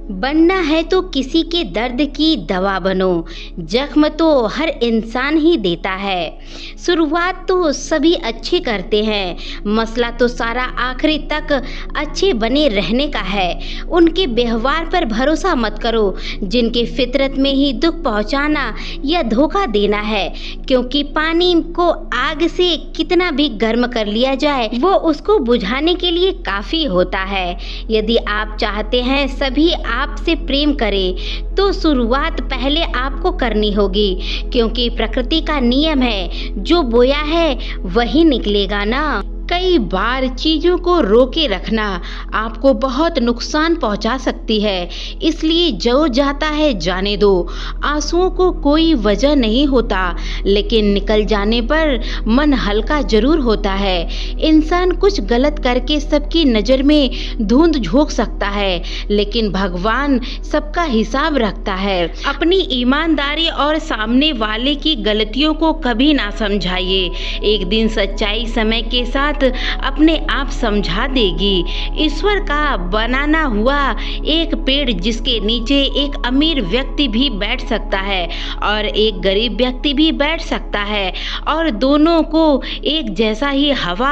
बनना है तो किसी के दर्द की दवा बनो। जख्म तो हर इंसान ही देता है। शुरुआत तो सभी अच्छे करते हैं, मसला तो सारा आखिरी तक अच्छे बने रहने का है। उनके व्यवहार पर भरोसा मत करो जिनके फितरत में ही दुख पहुंचाना या धोखा देना है, क्योंकि पानी को आग से कितना भी गर्म कर लिया जाए वो उसको बुझाने के लिए काफ़ी होता है। यदि आप चाहते हैं सभी आपसे प्रेम करें तो शुरुआत पहले आपको करनी होगी, क्योंकि प्रकृति का नियम है जो बोया है वही निकलेगा ना। कई बार चीज़ों को रोके रखना आपको बहुत नुकसान पहुंचा सकती है, इसलिए जो जाता है जाने दो। आंसुओं को कोई वजह नहीं होता, लेकिन निकल जाने पर मन हल्का जरूर होता है। इंसान कुछ गलत करके सबकी नज़र में धुंध झोंक सकता है, लेकिन भगवान सबका हिसाब रखता है। अपनी ईमानदारी और सामने वाले की गलतियों को कभी ना समझाइए। एक दिन सच्चाई समय के साथ अपने आप समझा देगी। ईश्वर का बनाना हुआ एक पेड़ जिसके नीचे एक अमीर व्यक्ति भी बैठ सकता है और एक गरीब व्यक्ति भी बैठ सकता है, और दोनों को एक जैसा ही हवा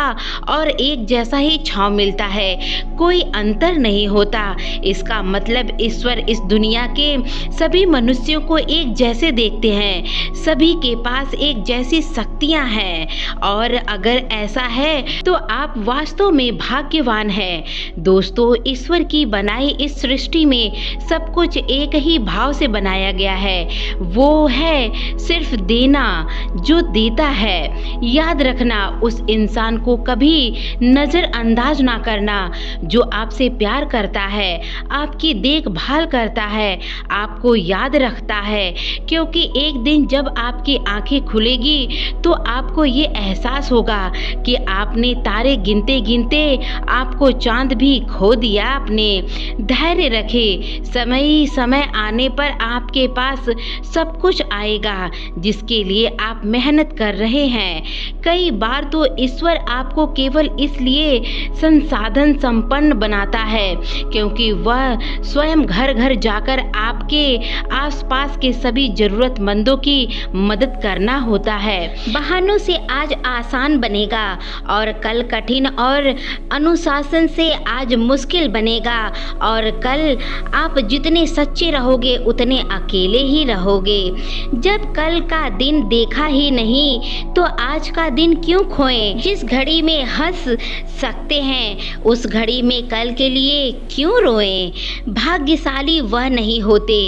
और एक जैसा ही छांव मिलता है, कोई अंतर नहीं होता। इसका मतलब ईश्वर इस दुनिया के सभी मनुष्यों को एक जैसे देखते हैं, सभी के पास एक जैसी शक्तियां हैं, और अगर ऐसा है तो आप वास्तव में भाग्यवान हैं। दोस्तों, ईश्वर की बनाई इस सृष्टि में सब कुछ एक ही भाव से बनाया गया है, वो है सिर्फ देना। जो देता है, याद रखना, उस इंसान को कभी नज़रअंदाज ना करना। जो आपसे प्यार करता है, आपकी देखभाल करता है, आपको याद रखता है, क्योंकि एक दिन जब आपकी आंखें खुलेगी तो आपको ये एहसास होगा कि आपने तारे गिनते गिनते आपको चांद भी खो दिया आपने। धैर्य रखें, समय आने पर आपके पास सब कुछ आएगा जिसके लिए आप मेहनत कर रहे हैं। कई बार तो ईश्वर आपको केवल इसलिए संसाधन संपन्न बनाता है क्योंकि वह स्वयं घर घर जाकर आपके आसपास के सभी जरूरतमंदों की मदद करना होता है। बहानों से आज आसान बनेगा और कल कठिन, और अनुशासन से आज मुश्किल बनेगा, और कल आप जितने सच्चे रहोगे उतने अकेले ही रहोगे। जब कल का दिन देखा ही नहीं तो आज का दिन क्यों खोएं? जिस घड़ी में हंस सकते हैं उस घड़ी में कल के लिए क्यों रोएं? भाग्यशाली वह नहीं होते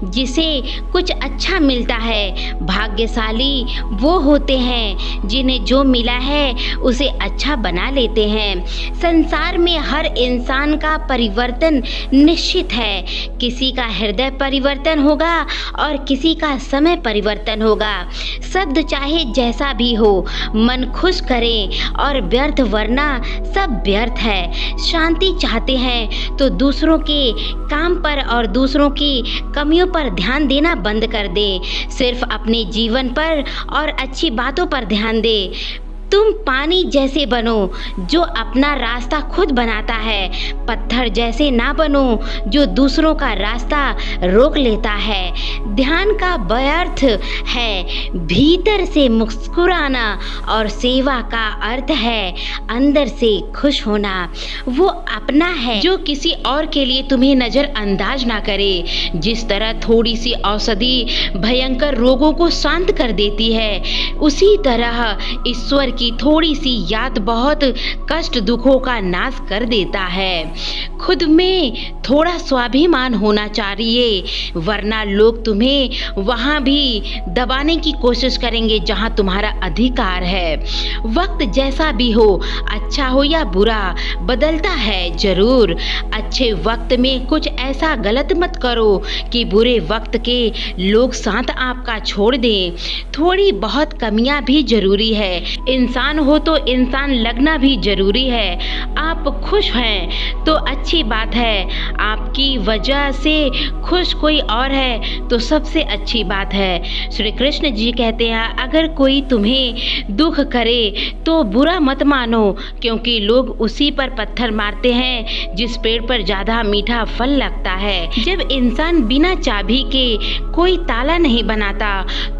जिसे कुछ अच्छा मिलता है, भाग्यशाली वो होते हैं जिन्हें जो मिला है उसे अच्छा बना लेते हैं। संसार में हर इंसान का परिवर्तन निश्चित है। किसी का हृदय परिवर्तन होगा और किसी का समय परिवर्तन होगा। शब्द चाहे जैसा भी हो, मन खुश करें और व्यर्थ वरना सब व्यर्थ है। शांति चाहते हैं तो दूसरों के काम पर और दूसरों की कमियों पर ध्यान देना बंद कर दें। सिर्फ अपने जीवन पर और अच्छी बातों पर ध्यान दें। तुम पानी जैसे बनो जो अपना रास्ता खुद बनाता है, पत्थर जैसे ना बनो जो दूसरों का रास्ता रोक लेता है। ध्यान का व्यर्थ है भीतर से मुस्कुराना, और सेवा का अर्थ है अंदर से खुश होना। वो अपना है जो किसी और के लिए तुम्हें नज़रअंदाज ना करे। जिस तरह थोड़ी सी औषधि भयंकर रोगों को शांत कर देती है, उसी तरह ईश्वर की थोड़ी सी याद बहुत कष्ट दुखों का नाश कर देता है। खुद में थोड़ा स्वाभिमान होना चाहिए, वरना लोग तुम्हें वहां भी दबाने की कोशिश करेंगे जहां तुम्हारा अधिकार है। वक्त जैसा भी हो, अच्छा हो या बुरा, बदलता है जरूर। अच्छे वक्त में कुछ ऐसा गलत मत करो कि बुरे वक्त के लोग साथ आपका छोड़ दें। थोड़ी बहुत कमियां भी जरूरी है। इंसान हो तो इंसान लगना भी जरूरी है। आप खुश हैं तो अच्छी बात है। आपकी वजह से खुश कोई और है तो सबसे अच्छी बात है। श्री कृष्ण जी कहते हैं, अगर कोई तुम्हें दुख करे तो बुरा मत मानो, क्योंकि लोग उसी पर पत्थर मारते हैं जिस पेड़ पर ज़्यादा मीठा फल लगता है। जब इंसान बिना चाबी के कोई ताला नहीं बनाता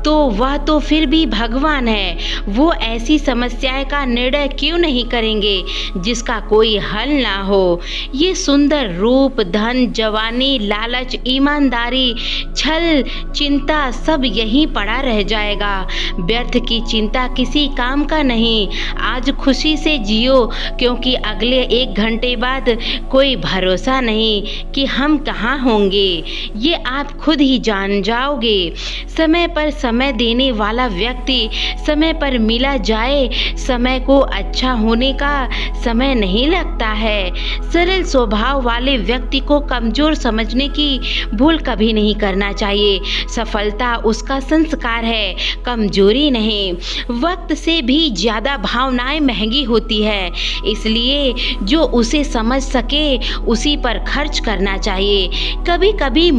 तो वह तो फिर भी भगवान है। वो ऐसी समस्याएं का निर्णय क्यों नहीं करेंगे जिसका कोई हल ना हो। ये सुंदर रूप, धन, जवानी, लालच, ईमानदारी, छल, चिंता सब यहीं पड़ा रह जाएगा। व्यर्थ की चिंता किसी काम का नहीं। आज खुशी से जियो, क्योंकि अगले 1 घंटे बाद कोई भरोसा नहीं कि हम कहाँ होंगे। ये आप खुद ही जान जाओगे। समय पर समय देने वाला व्यक्ति समय पर मिला जाए। समय को अच्छा होने का समय नहीं लगता है। सरल स्वभाव वाले व्यक्ति को कमजोर समझने की भूल कभी नहीं करना चाहिए। सफलता उसका संस्कार है, कमजोरी नहीं। वक्त से भी ज्यादा भावनाएं महंगी होती है, इसलिए जो उसे समझ सके उसी पर खर्च करना चाहिए। कभी कभी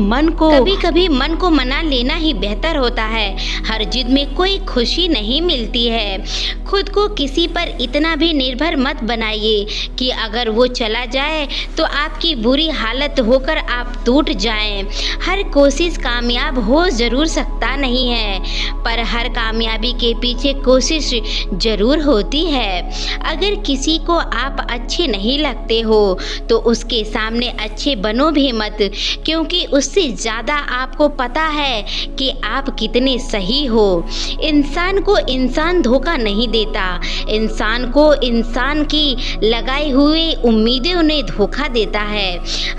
मन को मना लेना ही बेहतर होता है। हर जिद में कोई खुशी नहीं मिलती है। खुद को किसी पर इतना भी निर्भर मत बनाइए कि अगर वो चला जाए तो आपकी बुरी हालत होकर आप टूट जाएं। हर कोशिश कामयाब हो जरूर सकता नहीं है, पर हर कामयाबी के पीछे कोशिश जरूर होती है। अगर किसी को आप अच्छे नहीं लगते हो तो उसके सामने अच्छे बनो भी मत, क्योंकि उससे ज़्यादा आपको पता है कि आप कितने सही हो। इंसान को इंसान धोखा नहीं देता, इंसान को इंसान की लगाई हुई उम्मीदें उन्हें धोखा देता है।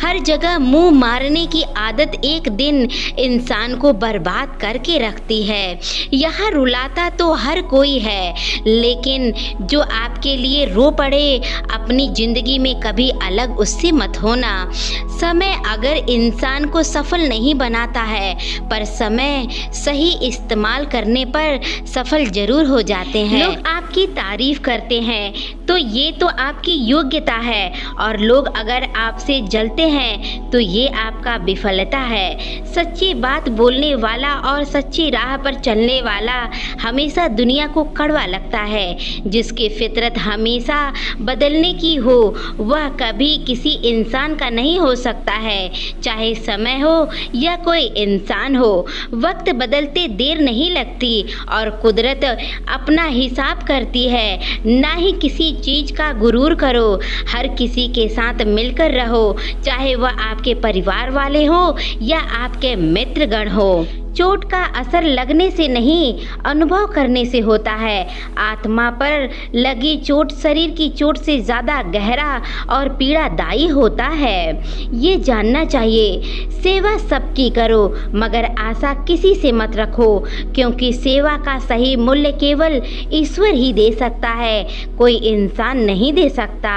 हर जगह मुंह मारने की आदत एक दिन इंसान को बर्बाद करके रखती है। यहाँ रुलाता तो हर कोई है, लेकिन जो आपके लिए रो पड़े अपनी जिंदगी में कभी अलग उससे मत होना। समय अगर इंसान को सफल नहीं बनाता है, पर समय सही इस्तेमाल करने पर सफल जरूर हो जाते हैं। लोग आपकी तारीफ करते हैं तो ये तो आपकी योग्यता है, और लोग अगर आपसे जलते हैं तो ये आपका विफलता है। सच्ची बात बोलने वाला और सच्ची राह पर चलने वाला हमेशा दुनिया को कड़वा लगता है। जिसकी फितरत हमेशा बदलने की हो वह कभी किसी इंसान का नहीं हो सकता है, चाहे समय हो या कोई इंसान हो। वक्त बदलते देर नहीं लगती और कुदरत अपना हिसाब करती है। ना ही किसी चीज का गुरूर करो, हर किसी के साथ मिलकर रहो, चाहे वह आपके परिवार वाले हो या आपके मित्रगण हो। चोट का असर लगने से नहीं, अनुभव करने से होता है। आत्मा पर लगी चोट शरीर की चोट से ज़्यादा गहरा और पीड़ादायी होता है, ये जानना चाहिए। सेवा सबकी करो, मगर आशा किसी से मत रखो, क्योंकि सेवा का सही मूल्य केवल ईश्वर ही दे सकता है, कोई इंसान नहीं दे सकता।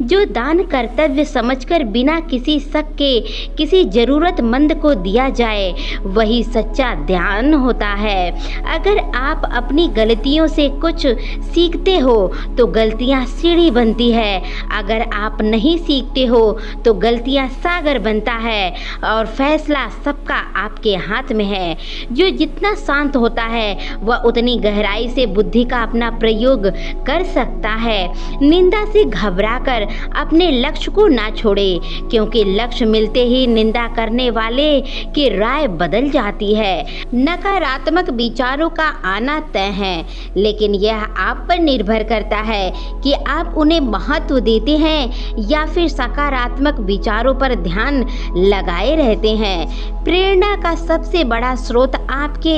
जो दान कर्तव्य समझकर बिना किसी शक के किसी ज़रूरतमंद को दिया जाए वही सच्चा ध्यान होता है। अगर आप अपनी गलतियों से कुछ सीखते हो तो गलतियां सीढ़ी बनती है, अगर आप नहीं सीखते हो तो गलतियां सागर बनता है, और फैसला सबका आपके हाथ में है। जो जितना शांत होता है वह उतनी गहराई से बुद्धि का अपना प्रयोग कर सकता है। निंदा से घबराकर अपने लक्ष्य को ना छोड़े, क्योंकि लक्ष्य मिलते ही निंदा करने वाले की राय बदल जाती है। नकारात्मक विचारों का आना तय है, लेकिन यह आप पर निर्भर करता है कि आप उन्हें महत्व देते हैं या फिर सकारात्मक विचारों पर ध्यान लगाए रहते हैं। प्रेरणा का सबसे बड़ा स्रोत आपके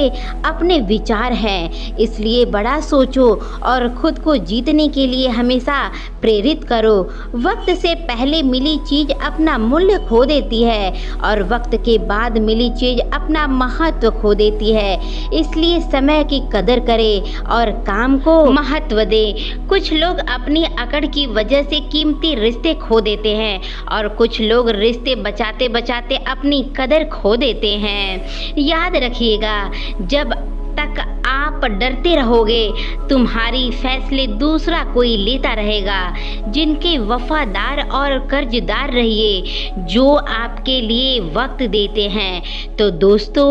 अपने विचार हैं, इसलिए बड़ा सोचो और खुद को जीतने के लिए हमेशा प्रेरित करो। वक्त से पहले मिली चीज अपना मूल्य खो देती है और वक्त के बाद मिली चीज अपना महत्व खो देती है, इसलिए समय की कदर करें और काम को महत्व दें। कुछ लोग अपनी अकड़ की वजह से कीमती रिश्ते खो देते हैं और कुछ लोग रिश्ते बचाते बचाते अपनी कदर खो देते हैं। याद रखिएगा, जब तक आप डरते रहोगे तुम्हारी फैसले दूसरा कोई लेता रहेगा। जिनके वफादार और कर्जदार रहिए जो आपके लिए वक्त देते हैं। तो दोस्तों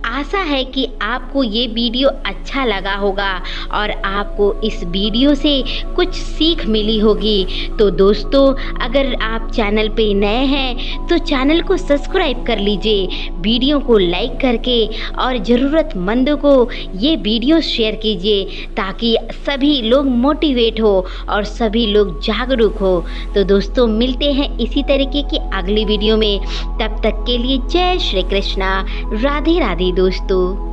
आशा है कि आपको ये वीडियो अच्छा लगा होगा और आपको इस वीडियो से कुछ सीख मिली होगी। तो दोस्तों अगर आप चैनल पे नए हैं तो चैनल को सब्सक्राइब कर लीजिए, वीडियो को लाइक करके और ज़रूरतमंदों को ये वीडियो शेयर कीजिए ताकि सभी लोग मोटिवेट हो और सभी लोग जागरूक हो। तो दोस्तों मिलते हैं इसी तरीके की अगली वीडियो में, तब तक के लिए जय श्री कृष्णा, राधे राधे दोस्तों।